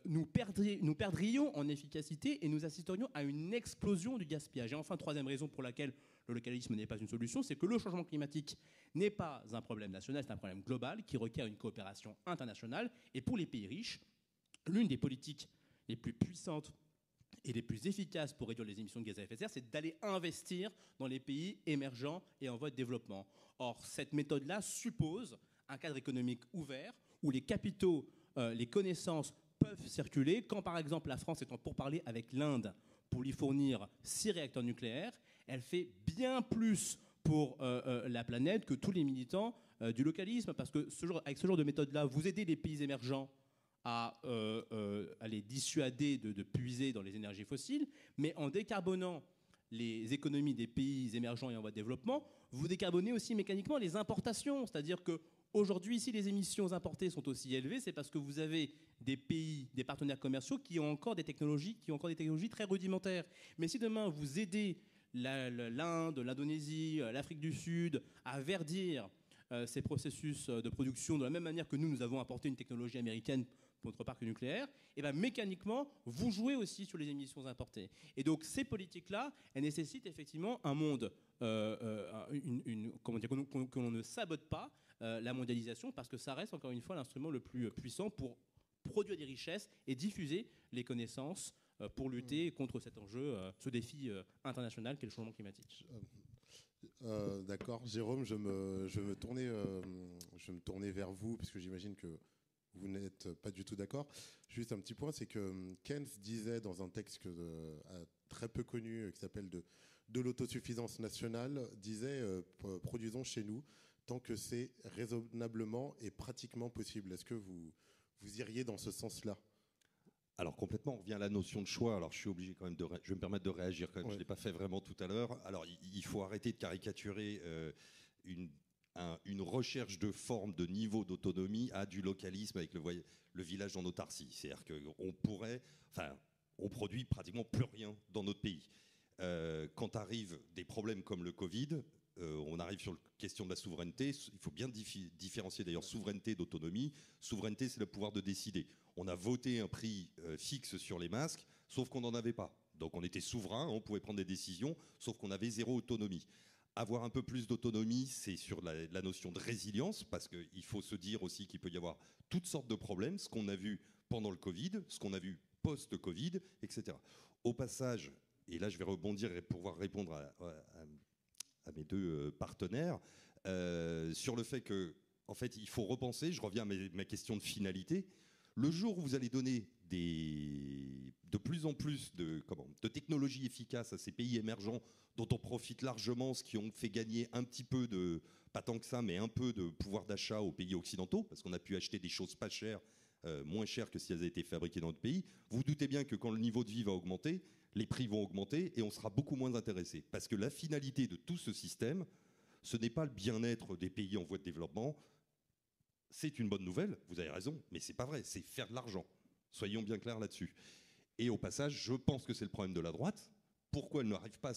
nous perdrions en efficacité et nous assisterions à une explosion du gaspillage. Et enfin, troisième raison pour laquelle le localisme n'est pas une solution, c'est que le changement climatique n'est pas un problème national, c'est un problème global qui requiert une coopération internationale. Et pour les pays riches, l'une des politiques les plus puissantes et les plus efficaces pour réduire les émissions de gaz à effet de serre, c'est d'aller investir dans les pays émergents et en voie de développement. Or, cette méthode-là suppose un cadre économique ouvert où les capitaux, les connaissances peuvent circuler. Quand, par exemple, la France est en pourparlers avec l'Inde pour lui fournir 6 réacteurs nucléaires, elle fait bien plus pour la planète que tous les militants du localisme. Parce que avec ce genre de méthode-là, vous aidez les pays émergents à les dissuader de puiser dans les énergies fossiles, mais en décarbonant les économies des pays émergents et en voie de développement, vous décarbonez aussi mécaniquement les importations. C'est-à-dire qu'aujourd'hui, si les émissions importées sont aussi élevées, c'est parce que vous avez des pays, des partenaires commerciaux qui ont encore des technologies très rudimentaires. Mais si demain vous aidez l'Inde, l'Indonésie, l'Afrique du Sud à verdir ces processus de production de la même manière que nous avons apporté une technologie américaine pour notre parc nucléaire, et bien mécaniquement, vous jouez aussi sur les émissions importées. Et donc ces politiques-là, elles nécessitent effectivement un monde, comment dire, que l'on ne sabote pas la mondialisation, parce que ça reste encore une fois l'instrument le plus puissant pour produire des richesses et diffuser les connaissances pour lutter contre cet enjeu, ce défi international qu'est le changement climatique. D'accord, Jérôme, je me tournais vers vous, puisque j'imagine que vous n'êtes pas du tout d'accord. Juste un petit point, c'est que Keynes disait dans un texte très peu connu qui s'appelle de l'autosuffisance nationale, disait produisons chez nous tant que c'est raisonnablement et pratiquement possible. Est-ce que vous iriez dans ce sens-là ? Alors complètement, on revient à la notion de choix. Alors je suis obligé quand même je vais me permettre de réagir quand même. Ouais. Je ne l'ai pas fait vraiment tout à l'heure. Alors il faut arrêter de caricaturer une recherche de forme, de niveau d'autonomie à du localisme avec le village en autarcie. C'est-à-dire on produit pratiquement plus rien dans notre pays. Quand arrivent des problèmes comme le Covid, on arrive sur la question de la souveraineté. Il faut bien différencier d'ailleurs souveraineté d'autonomie. Souveraineté, c'est le pouvoir de décider. On a voté un prix fixe sur les masques, sauf qu'on n'en avait pas. Donc on était souverain, on pouvait prendre des décisions, sauf qu'on avait zéro autonomie. Avoir un peu plus d'autonomie, c'est sur la notion de résilience, parce qu'il faut se dire aussi qu'il peut y avoir toutes sortes de problèmes, ce qu'on a vu pendant le Covid, ce qu'on a vu post-Covid, etc. Au passage, et là je vais rebondir et pouvoir répondre à mes deux partenaires, sur le fait que, en fait, il faut repenser, je reviens à ma question de finalité, le jour où vous allez donner de plus en plus de technologies efficaces à ces pays émergents dont on profite largement, ce qui ont fait gagner un petit peu de, pas tant que ça, mais un peu de pouvoir d'achat aux pays occidentaux, parce qu'on a pu acheter des choses pas chères, moins chères que si elles avaient été fabriquées dans notre pays. Vous vous doutez bien que quand le niveau de vie va augmenter, les prix vont augmenter et on sera beaucoup moins intéressé. Parce que la finalité de tout ce système, ce n'est pas le bien-être des pays en voie de développement. C'est une bonne nouvelle, vous avez raison, mais c'est pas vrai, c'est faire de l'argent. Soyons bien clairs là-dessus. Et au passage, je pense que c'est le problème de la droite. Pourquoi elle n'arrive pas à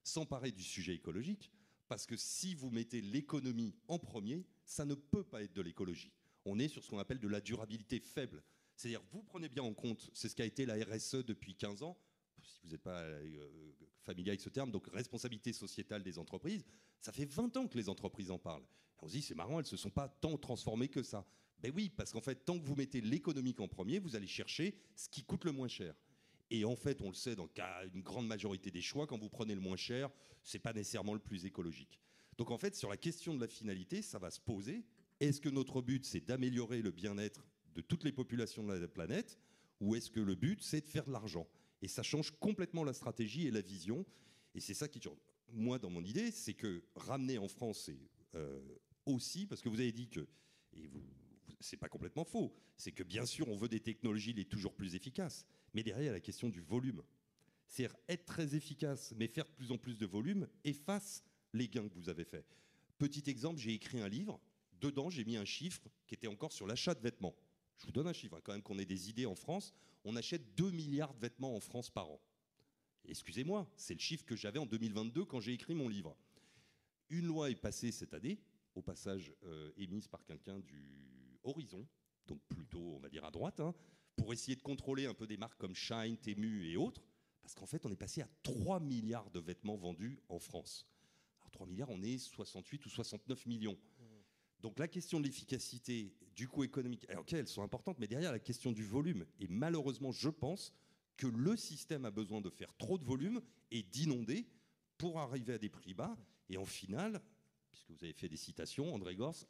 s'emparer du sujet écologique? Parce que si vous mettez l'économie en premier, ça ne peut pas être de l'écologie. On est sur ce qu'on appelle de la durabilité faible. C'est-à-dire, vous prenez bien en compte, c'est ce qu'a été la RSE depuis 15 ans, si vous n'êtes pas familier avec ce terme, donc responsabilité sociétale des entreprises, ça fait 20 ans que les entreprises en parlent. Et on se dit, c'est marrant, elles ne se sont pas tant transformées que ça. Ben oui, parce qu'en fait, tant que vous mettez l'économique en premier, vous allez chercher ce qui coûte le moins cher. Et en fait, on le sait dans une grande majorité des choix, quand vous prenez le moins cher, ce n'est pas nécessairement le plus écologique. Donc en fait, sur la question de la finalité, ça va se poser. Est-ce que notre but, c'est d'améliorer le bien-être de toutes les populations de la planète, ou est-ce que le but, c'est de faire de l'argent? Et ça change complètement la stratégie et la vision. Et c'est ça qui change. Moi, dans mon idée, c'est que ramener en France, c'est aussi, parce que vous avez dit que, et c'est pas complètement faux, c'est que bien sûr, on veut des technologies les toujours plus efficaces. Mais derrière, il y a la question du volume. C'est-à-dire être très efficace, mais faire de plus en plus de volume, efface les gains que vous avez faits. Petit exemple, j'ai écrit un livre. Dedans, j'ai mis un chiffre qui était encore sur l'achat de vêtements. Je vous donne un chiffre, quand même qu'on ait des idées en France. On achète 2 milliards de vêtements en France par an. Excusez-moi, c'est le chiffre que j'avais en 2022 quand j'ai écrit mon livre. Une loi est passée cette année, au passage émise par quelqu'un du Horizon, donc plutôt, on va dire, à droite, pour essayer de contrôler un peu des marques comme Shine, Temu et autres, parce qu'en fait, on est passé à 3 milliards de vêtements vendus en France. Alors 3 milliards, on est 68 ou 69 millions. Donc la question de l'efficacité, du coût économique, ok, elles sont importantes, mais derrière la question du volume, et malheureusement, je pense que le système a besoin de faire trop de volume et d'inonder pour arriver à des prix bas. Et en final, puisque vous avez fait des citations, André Gorz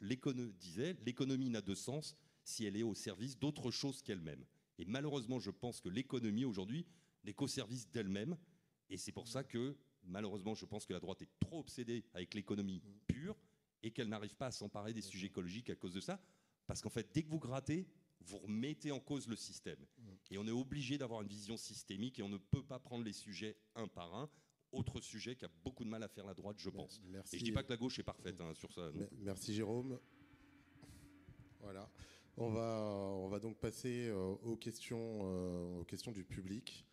disait « L'économie n'a de sens si elle est au service d'autre chose qu'elle-même ». Et malheureusement, je pense que l'économie, aujourd'hui, n'est qu'au service d'elle-même. Et c'est pour ça que, malheureusement, je pense que la droite est trop obsédée avec l'économie pure et qu'elle n'arrive pas à s'emparer des sujets écologiques à cause de ça. Parce qu'en fait, dès que vous grattez, vous remettez en cause le système. Et on est obligé d'avoir une vision systémique et on ne peut pas prendre les sujets un par un. Autre sujet qui a beaucoup de mal à faire la droite, je pense. Merci. Et je ne dis pas que la gauche est parfaite sur ça. Merci Jérôme. Voilà. On va donc passer aux questions du public.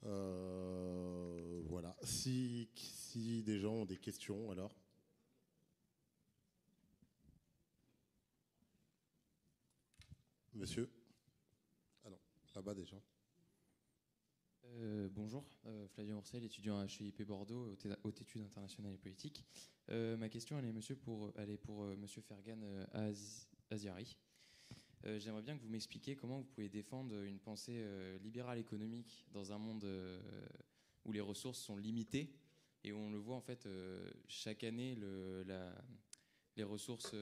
Voilà. Si des gens ont des questions, alors. Monsieur. Ah non, là-bas déjà. Bonjour, Flavien Ourcel, étudiant à HEIP Bordeaux, haute études internationales et politiques. Ma question, elle est pour Monsieur Fergan Aziari. J'aimerais bien que vous m'expliquiez comment vous pouvez défendre une pensée libérale économique dans un monde où les ressources sont limitées et où on le voit en fait chaque année les ressources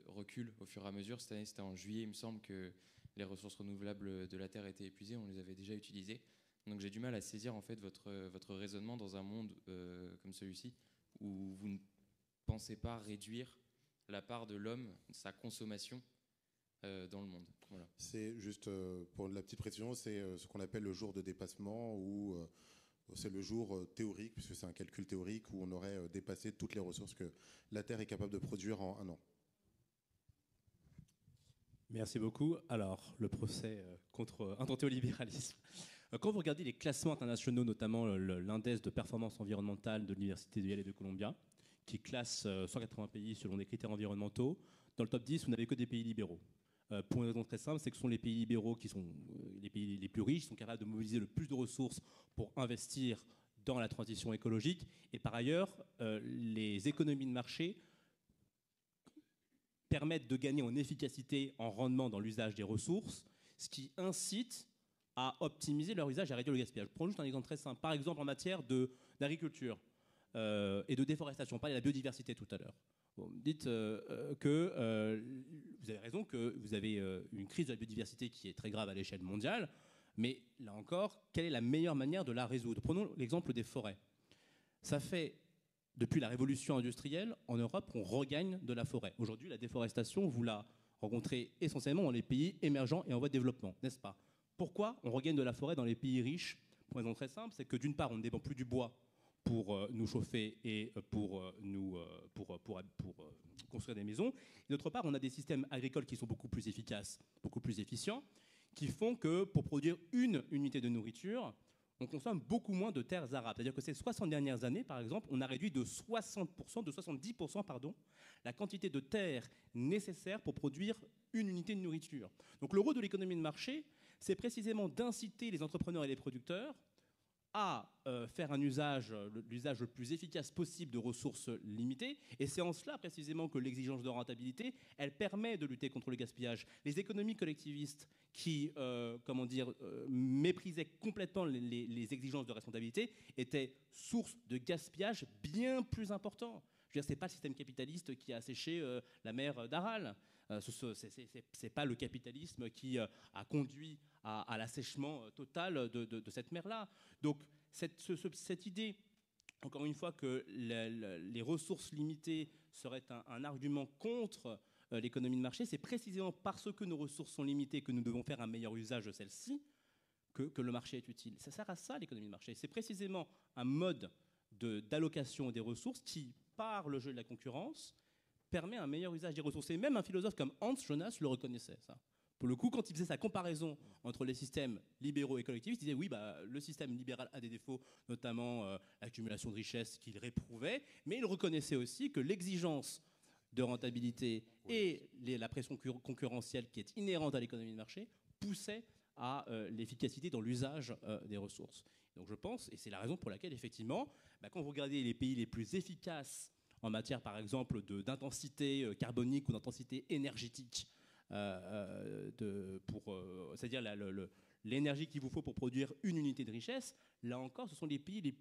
reculent au fur et à mesure. Cette année, c'était en juillet, il me semble que les ressources renouvelables de la Terre étaient épuisées, on les avait déjà utilisées. Donc j'ai du mal à saisir en fait votre raisonnement dans un monde comme celui-ci où vous ne pensez pas réduire la part de l'homme, sa consommation dans le monde. Voilà. C'est juste pour la petite précision, c'est ce qu'on appelle le jour de dépassement où c'est le jour théorique, puisque c'est un calcul théorique où on aurait dépassé toutes les ressources que la Terre est capable de produire en un an. Merci beaucoup. Alors, le procès intenté au libéralisme. Quand vous regardez les classements internationaux, notamment l'index de performance environnementale de l'Université de Yale et de Columbia, qui classe 180 pays selon des critères environnementaux, dans le top 10, vous n'avez que des pays libéraux. Pour une raison très simple, c'est que ce sont les pays libéraux qui sont les pays les plus riches, qui sont capables de mobiliser le plus de ressources pour investir dans la transition écologique. Et par ailleurs, les économies de marché permettent de gagner en efficacité, en rendement dans l'usage des ressources, ce qui incite à optimiser leur usage et à réduire le gaspillage. Je prends juste un exemple très simple. Par exemple, en matière d'agriculture et de déforestation, on parlait de la biodiversité tout à l'heure. Vous me dites que vous avez raison, que vous avez une crise de la biodiversité qui est très grave à l'échelle mondiale, mais là encore, quelle est la meilleure manière de la résoudre? Prenons l'exemple des forêts. Ça fait, depuis la révolution industrielle, en Europe, qu'on regagne de la forêt. Aujourd'hui, la déforestation, vous la rencontrez essentiellement dans les pays émergents et en voie de développement, n'est-ce pas? Pourquoi on regagne de la forêt dans les pays riches? Pour une raison très simple, c'est que d'une part, on ne dépend plus du bois pour nous chauffer et pour construire des maisons. Et d'autre part, on a des systèmes agricoles qui sont beaucoup plus efficaces, beaucoup plus efficients, qui font que pour produire une unité de nourriture, on consomme beaucoup moins de terres arables. C'est-à-dire que ces 60 dernières années, par exemple, on a réduit de 60%, de 70%, pardon, la quantité de terres nécessaires pour produire une unité de nourriture. Donc le rôle de l'économie de marché, c'est précisément d'inciter les entrepreneurs et les producteurs à faire l'usage le plus efficace possible de ressources limitées. Et c'est en cela précisément que l'exigence de rentabilité, elle permet de lutter contre le gaspillage. Les économies collectivistes qui méprisaient complètement les exigences de rentabilité étaient source de gaspillage bien plus important. Je veux dire, ce n'est pas le système capitaliste qui a asséché la mer d'Aral. Ce n'est pas le capitalisme qui a conduit à l'assèchement total de cette mer-là. Donc, cette idée, encore une fois, que les ressources limitées seraient un argument contre l'économie de marché, c'est précisément parce que nos ressources sont limitées et que nous devons faire un meilleur usage de celles-ci que le marché est utile. Ça sert à ça, l'économie de marché. C'est précisément un mode d'allocation des ressources qui, par le jeu de la concurrence, permet un meilleur usage des ressources. Et même un philosophe comme Hans Jonas le reconnaissait, ça. Pour le coup, quand il faisait sa comparaison entre les systèmes libéraux et collectivistes, il disait oui, le système libéral a des défauts, notamment l'accumulation de richesses qu'il réprouvait, mais il reconnaissait aussi que l'exigence de rentabilité et la pression concurrentielle qui est inhérente à l'économie de marché poussait à l'efficacité dans l'usage des ressources. Donc je pense, et c'est la raison pour laquelle, effectivement, quand vous regardez les pays les plus efficaces en matière, par exemple, d'intensité carbonique ou d'intensité énergétique, c'est-à-dire l'énergie qu'il vous faut pour produire une unité de richesse, là encore, ce sont les pays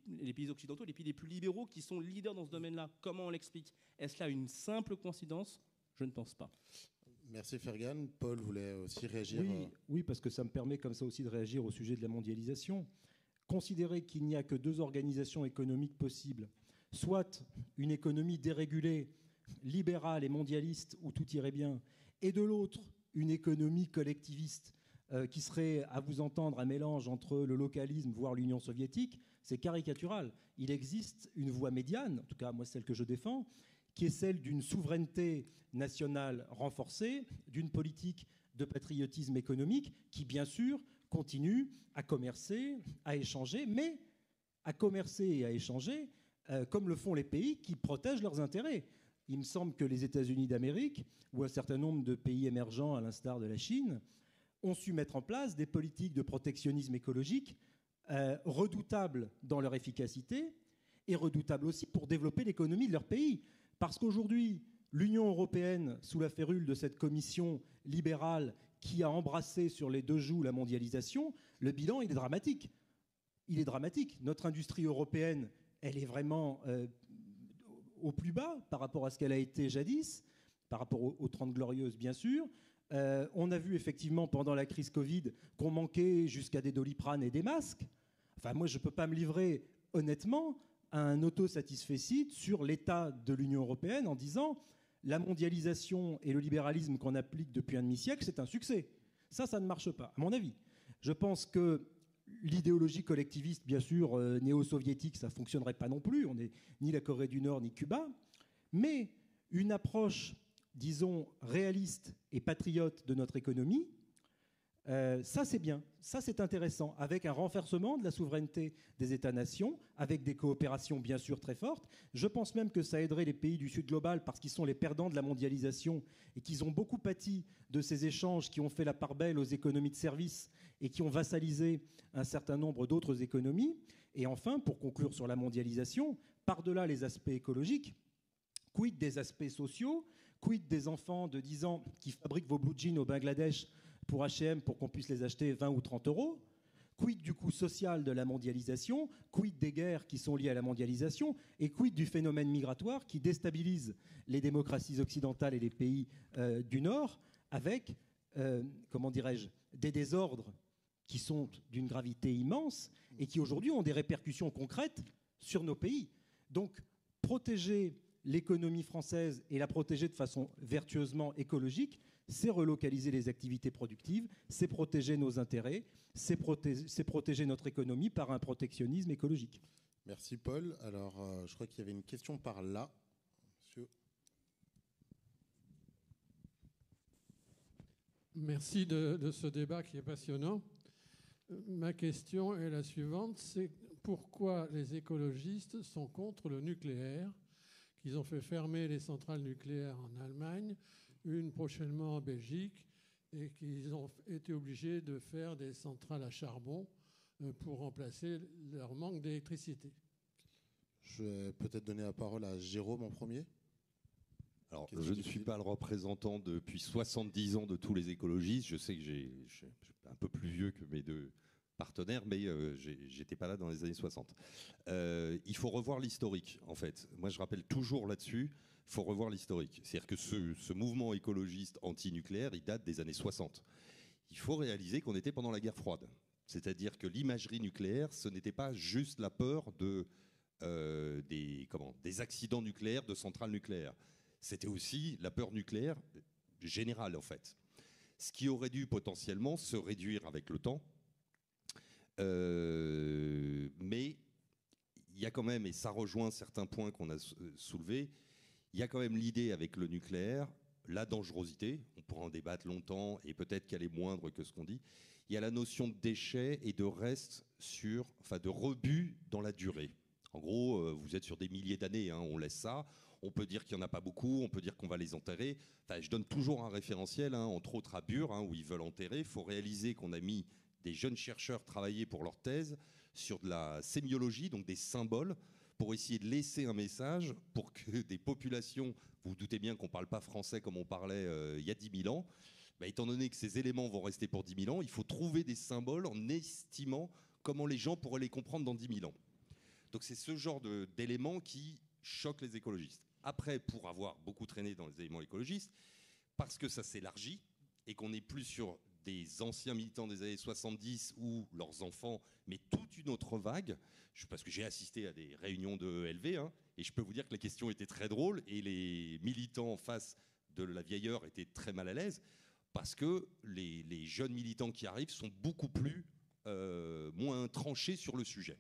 occidentaux, les pays les plus libéraux qui sont leaders dans ce domaine-là. Comment on l'explique? Est-ce là une simple coïncidence? Je ne pense pas. Merci Fergan. Paul voulait aussi réagir. Oui, parce que ça me permet comme ça aussi de réagir au sujet de la mondialisation. Considérer qu'il n'y a que deux organisations économiques possibles, soit une économie dérégulée, libérale et mondialiste, où tout irait bien, et de l'autre, une économie collectiviste qui serait, à vous entendre, un mélange entre le localisme, voire l'Union soviétique, c'est caricatural. Il existe une voie médiane, en tout cas moi celle que je défends, qui est celle d'une souveraineté nationale renforcée, d'une politique de patriotisme économique qui, bien sûr, continue à commercer, à échanger, mais à commercer et à échanger comme le font les pays qui protègent leurs intérêts. Il me semble que les États-Unis d'Amérique ou un certain nombre de pays émergents, à l'instar de la Chine, ont su mettre en place des politiques de protectionnisme écologique redoutables dans leur efficacité et redoutables aussi pour développer l'économie de leur pays. Parce qu'aujourd'hui, l'Union européenne, sous la férule de cette commission libérale qui a embrassé sur les deux joues la mondialisation, le bilan, il est dramatique. Il est dramatique. Notre industrie européenne, elle est vraiment au plus bas par rapport à ce qu'elle a été jadis, par rapport aux 30 Glorieuses, bien sûr. On a vu effectivement pendant la crise Covid qu'on manquait jusqu'à des Doliprane et des masques. Enfin, moi, je ne peux pas me livrer honnêtement à un autosatisfecit sur l'état de l'Union européenne en disant la mondialisation et le libéralisme qu'on applique depuis un demi-siècle, c'est un succès. Ça ne marche pas, à mon avis. Je pense que l'idéologie collectiviste, bien sûr, néo-soviétique, ça ne fonctionnerait pas non plus. On n'est ni la Corée du Nord, ni Cuba. Mais une approche, disons, réaliste et patriote de notre économie, ça c'est bien, ça c'est intéressant, avec un renforcement de la souveraineté des États-nations, avec des coopérations bien sûr très fortes. Je pense même que ça aiderait les pays du Sud global parce qu'ils sont les perdants de la mondialisation et qu'ils ont beaucoup pâti de ces échanges qui ont fait la part belle aux économies de services et qui ont vassalisé un certain nombre d'autres économies. Et enfin, pour conclure sur la mondialisation, par-delà les aspects écologiques, quid des aspects sociaux, quid des enfants de 10 ans qui fabriquent vos blue jeans au Bangladesh pour H&M pour qu'on puisse les acheter 20 ou 30 euros, quid du coût social de la mondialisation, quid des guerres qui sont liées à la mondialisation, et quid du phénomène migratoire qui déstabilise les démocraties occidentales et les pays du Nord, avec, comment dirais-je, des désordres qui sont d'une gravité immense et qui aujourd'hui ont des répercussions concrètes sur nos pays. Donc, protéger l'économie française et la protéger de façon vertueusement écologique, c'est relocaliser les activités productives, c'est protéger nos intérêts, c'est protéger notre économie par un protectionnisme écologique. Merci Paul. Alors, je crois qu'il y avait une question par là. Monsieur. Merci de ce débat qui est passionnant. Ma question est la suivante, c'est pourquoi les écologistes sont contre le nucléaire, qu'ils ont fait fermer les centrales nucléaires en Allemagne, une prochainement en Belgique, et qu'ils ont été obligés de faire des centrales à charbon pour remplacer leur manque d'électricité. Je vais peut-être donner la parole à Jérôme en premier. Alors, je ne suis pas le représentant depuis 70 ans de tous les écologistes. Je sais que je suis un peu plus vieux que mes deux partenaires, mais j'étais pas là dans les années 60. Il faut revoir l'historique, en fait. Moi, je rappelle toujours là-dessus, il faut revoir l'historique. C'est-à-dire que ce mouvement écologiste anti-nucléaire, il date des années 60. Il faut réaliser qu'on était pendant la guerre froide. C'est-à-dire que l'imagerie nucléaire, ce n'était pas juste la peur des accidents nucléaires, de centrales nucléaires. C'était aussi la peur nucléaire générale, en fait. Ce qui aurait dû potentiellement se réduire avec le temps. Mais il y a quand même, et ça rejoint certains points qu'on a soulevés, il y a quand même l'idée avec le nucléaire, la dangerosité, on pourra en débattre longtemps et peut-être qu'elle est moindre que ce qu'on dit. Il y a la notion de déchets et de reste de rebut dans la durée. En gros, vous êtes sur des milliers d'années, on laisse ça. On peut dire qu'il n'y en a pas beaucoup, on peut dire qu'on va les enterrer. Enfin, je donne toujours un référentiel, entre autres à Bure, où ils veulent enterrer. Il faut réaliser qu'on a mis des jeunes chercheurs travailler pour leur thèse sur de la sémiologie, donc des symboles, pour essayer de laisser un message pour que des populations, vous vous doutez bien qu'on ne parle pas français comme on parlait il y a 10 000 ans, étant donné que ces éléments vont rester pour 10 000 ans, il faut trouver des symboles en estimant comment les gens pourraient les comprendre dans 10 000 ans. Donc c'est ce genre d'éléments qui choquent les écologistes. Après, pour avoir beaucoup traîné dans les éléments écologistes, parce que ça s'élargit et qu'on n'est plus sur des anciens militants des années 70 ou leurs enfants, mais toute une autre vague, parce que j'ai assisté à des réunions de LV, et je peux vous dire que les questions étaient très drôles et les militants en face de la vieilleure étaient très mal à l'aise, parce que les jeunes militants qui arrivent sont beaucoup moins tranchés sur le sujet.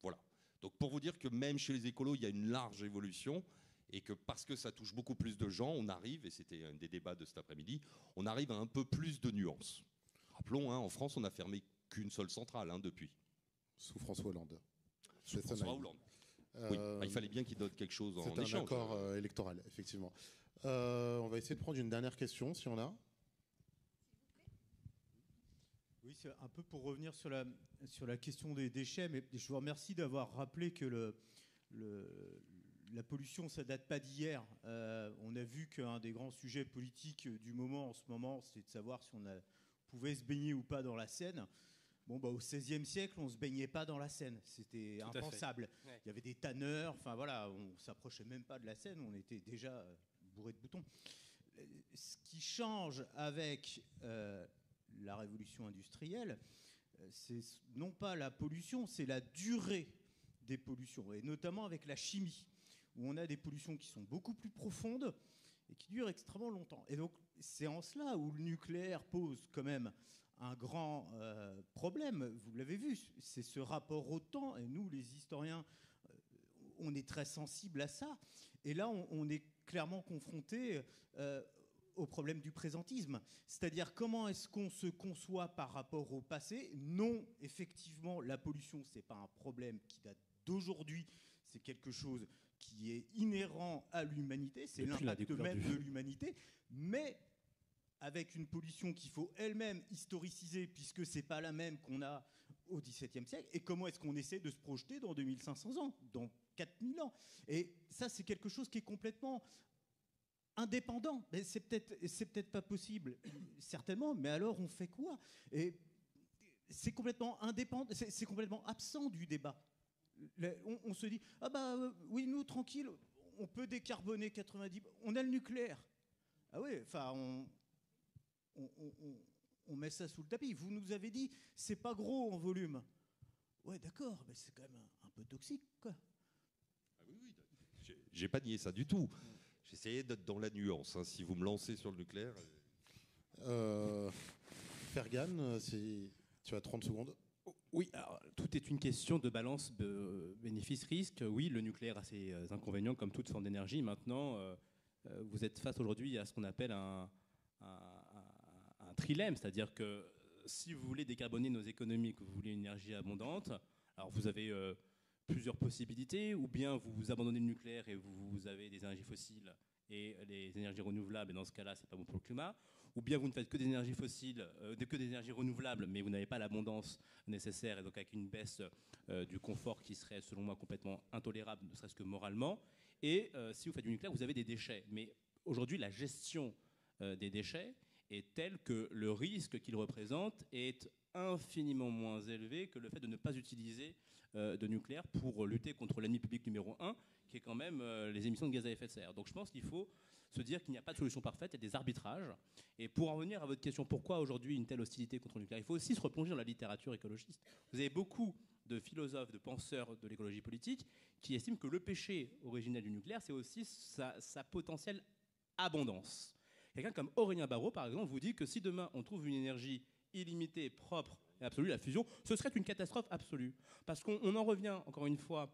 Voilà. Donc pour vous dire que même chez les écolos, il y a une large évolution, et que parce que ça touche beaucoup plus de gens, on arrive, et c'était un des débats de cet après-midi, on arrive à un peu plus de nuances. Rappelons, en France, on n'a fermé qu'une seule centrale depuis. Sous François Hollande. Sous François Hollande. Oui, il fallait bien qu'il donne quelque chose en échange. C'est un accord électoral, effectivement. On va essayer de prendre une dernière question, si on a. Oui, c'est un peu pour revenir sur la question des déchets, mais je vous remercie d'avoir rappelé que la pollution, ça date pas d'hier. On a vu qu'un des grands sujets politiques du moment en ce moment, c'est de savoir si on pouvait se baigner ou pas dans la Seine. Bon, au XVIe siècle, on se baignait pas dans la Seine. C'était impensable. Ouais. Il y avait des tanneurs. Enfin voilà, on s'approchait même pas de la Seine. On était déjà bourré de boutons. Ce qui change avec la révolution industrielle, c'est non pas la pollution, c'est la durée des pollutions, et notamment avec la chimie, où on a des pollutions qui sont beaucoup plus profondes et qui durent extrêmement longtemps. Et donc, c'est en cela où le nucléaire pose quand même un grand problème. Vous l'avez vu, c'est ce rapport au temps. Et nous, les historiens, on est très sensibles à ça. Et là, on est clairement confronté au problème du présentisme. C'est-à-dire, comment est-ce qu'on se conçoit par rapport au passé ? Non, effectivement, la pollution, ce n'est pas un problème qui date d'aujourd'hui. C'est quelque chose qui est inhérent à l'humanité, c'est l'impact même de l'humanité, mais avec une pollution qu'il faut elle-même historiciser, puisque ce n'est pas la même qu'on a au XVIIe siècle. Et comment est-ce qu'on essaie de se projeter dans 2500 ans, dans 4000 ans ? Et ça, c'est quelque chose qui est complètement indépendant. Mais c'est peut-être pas possible, certainement, mais alors on fait quoi ? Et c'est complètement indépendant, c'est complètement absent du débat. On se dit, ah bah oui, nous, tranquille, on peut décarboner 90%, on a le nucléaire. Ah oui, enfin, on met ça sous le tapis. Vous nous avez dit, c'est pas gros en volume. Ouais, d'accord, mais c'est quand même un peu toxique, quoi. Ah oui, j'ai pas nié ça du tout. J'essayais d'être dans la nuance. Hein. Si vous me lancez sur le nucléaire. Fergan, tu as 30 secondes. Oui, alors, tout est une question de balance bénéfice-risque. Oui, le nucléaire a ses inconvénients comme toute forme d'énergie. Maintenant, vous êtes face aujourd'hui à ce qu'on appelle un trilemme, c'est-à-dire que si vous voulez décarboner nos économies, que vous voulez une énergie abondante, alors vous avez plusieurs possibilités, ou bien vous abandonnez le nucléaire et vous avez des énergies fossiles et les énergies renouvelables, et dans ce cas-là, c'est pas bon pour le climat, ou bien vous ne faites que des énergies fossiles, que des énergies renouvelables, mais vous n'avez pas l'abondance nécessaire, et donc avec une baisse du confort qui serait, selon moi, complètement intolérable, ne serait-ce que moralement. Et si vous faites du nucléaire, vous avez des déchets. Mais aujourd'hui, la gestion des déchets est telle que le risque qu'ils représentent est infiniment moins élevé que le fait de ne pas utiliser de nucléaire pour lutter contre l'ennemi public numéro 1, qui est quand même les émissions de gaz à effet de serre. Donc je pense qu'il faut se dire qu'il n'y a pas de solution parfaite, il y a des arbitrages. Et pour en revenir à votre question, pourquoi aujourd'hui une telle hostilité contre le nucléaire, il faut aussi se replonger dans la littérature écologiste. Vous avez beaucoup de philosophes, de penseurs de l'écologie politique qui estiment que le péché originel du nucléaire, c'est aussi sa potentielle abondance. Quelqu'un comme Aurélien Barraud, par exemple, vous dit que si demain on trouve une énergie illimitée, propre et absolue, la fusion, ce serait une catastrophe absolue. Parce qu'on en revient, encore une fois,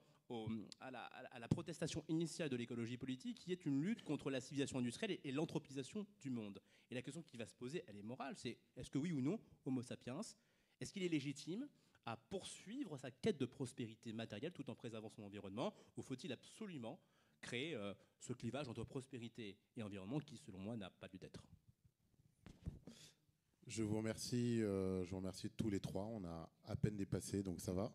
à la protestation initiale de l'écologie politique, qui est une lutte contre la civilisation industrielle et l'anthropisation du monde. Et la question qui va se poser, elle est morale, c'est est-ce que oui ou non, Homo sapiens, est-ce qu'il est légitime à poursuivre sa quête de prospérité matérielle tout en préservant son environnement, ou faut-il absolument créer ce clivage entre prospérité et environnement qui, selon moi, n'a pas lieu d'être. Je vous remercie tous les trois. On a à peine dépassé, donc ça va.